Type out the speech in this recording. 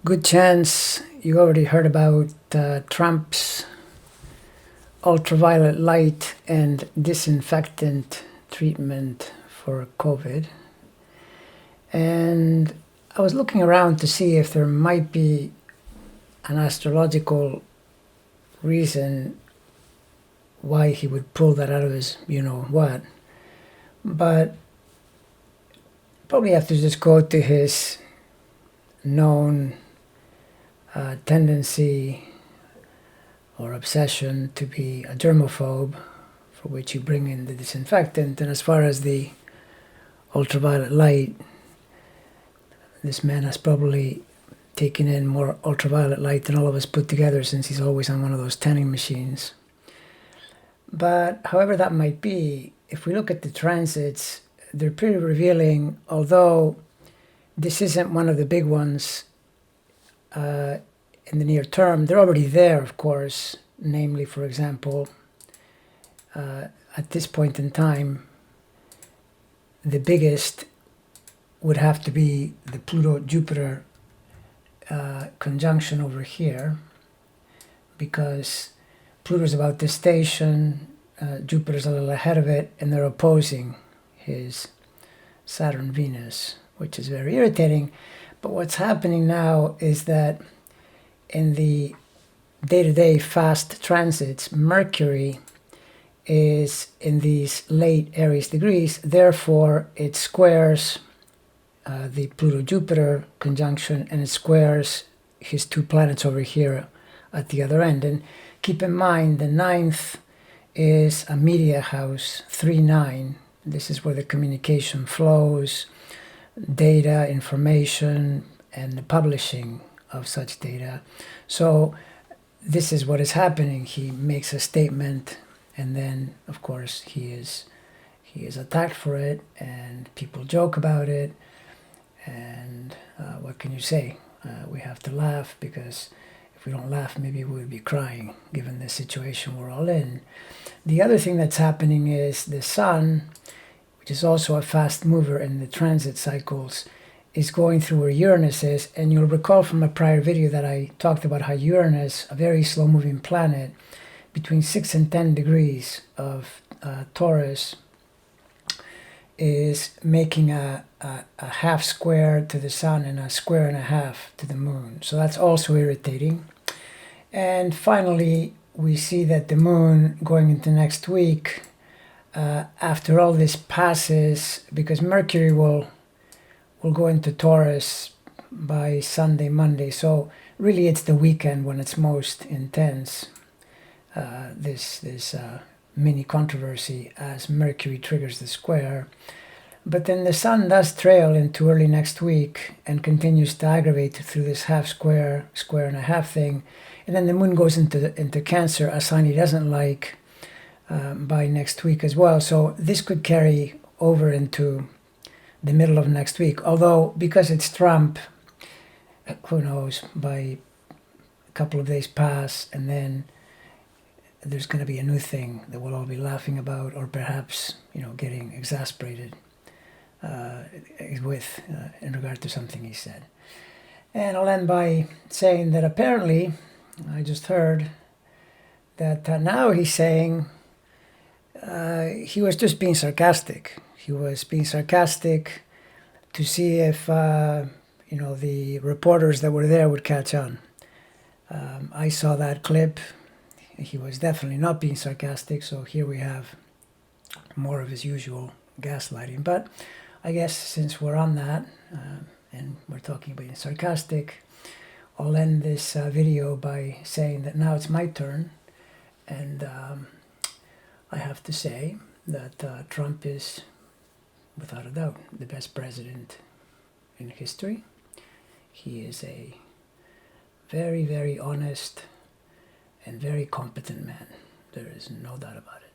Good chance you already heard about Trump's ultraviolet light and disinfectant treatment for COVID. And I was looking around to see if there might be an astrological reason why he would pull that out of his you-know-what. But probably have to just go to his known tendency or obsession to be a germaphobe, for which you bring in the disinfectant. And as far as the ultraviolet light, this man has probably taken in more ultraviolet light than all of us put together, since he's always on one of those tanning machines. But however that might be, if we look at the transits, they're pretty revealing, although this isn't one of the big ones in the near term. They're already there, of course. Namely, for example, at this point in time, the biggest would have to be the Pluto-Jupiter conjunction over here, because Pluto's about this station, Jupiter's a little ahead of it, and they're opposing his Saturn-Venus, which is very irritating. But what's happening now is that in the day-to-day fast transits, Mercury is in these late Aries degrees, therefore it squares the Pluto-Jupiter conjunction, and it squares his two planets over here at the other end. And keep in mind, the ninth is a media house, 3-9. This is where the communication flows, data, information, and the publishing of such data. So this is what is happening. He makes a statement, and then, of course, he is attacked for it, and people joke about it. And what can you say? We have to laugh, because if we don't laugh, maybe we would be crying, given the situation we're all in. The other thing that's happening is the Sun, which is also a fast mover in the transit cycles, is going through where Uranus is. And you'll recall from a prior video that I talked about how Uranus, a very slow-moving planet, between 6 and 10 degrees of Taurus, is making a half square to the Sun and a square and a half to the Moon. So that's also irritating. And finally, we see that the Moon going into next week, after all this passes, because Mercury will go into Taurus by Sunday, Monday. So really it's the weekend when it's most intense, this mini controversy, as Mercury triggers the square. But then the Sun does trail into early next week and continues to aggravate through this half square, square and a half thing. And then the Moon goes into Cancer, a sign he doesn't like, by next week as well. So this could carry over into the middle of next week. Although, because it's Trump, who knows, by a couple of days pass, and then there's going to be a new thing that we'll all be laughing about, or perhaps, getting exasperated with in regard to something he said. And I'll end by saying that apparently, I just heard that now he's saying he was just being sarcastic. He was being sarcastic to see if, the reporters that were there would catch on. I saw that clip. He was definitely not being sarcastic, so here we have more of his usual gaslighting. But I guess since we're on that, and we're talking about being sarcastic, I'll end this video by saying that now it's my turn, and I have to say that Trump is, without a doubt, the best president in history. He is a very, very honest and very competent man. There is no doubt about it.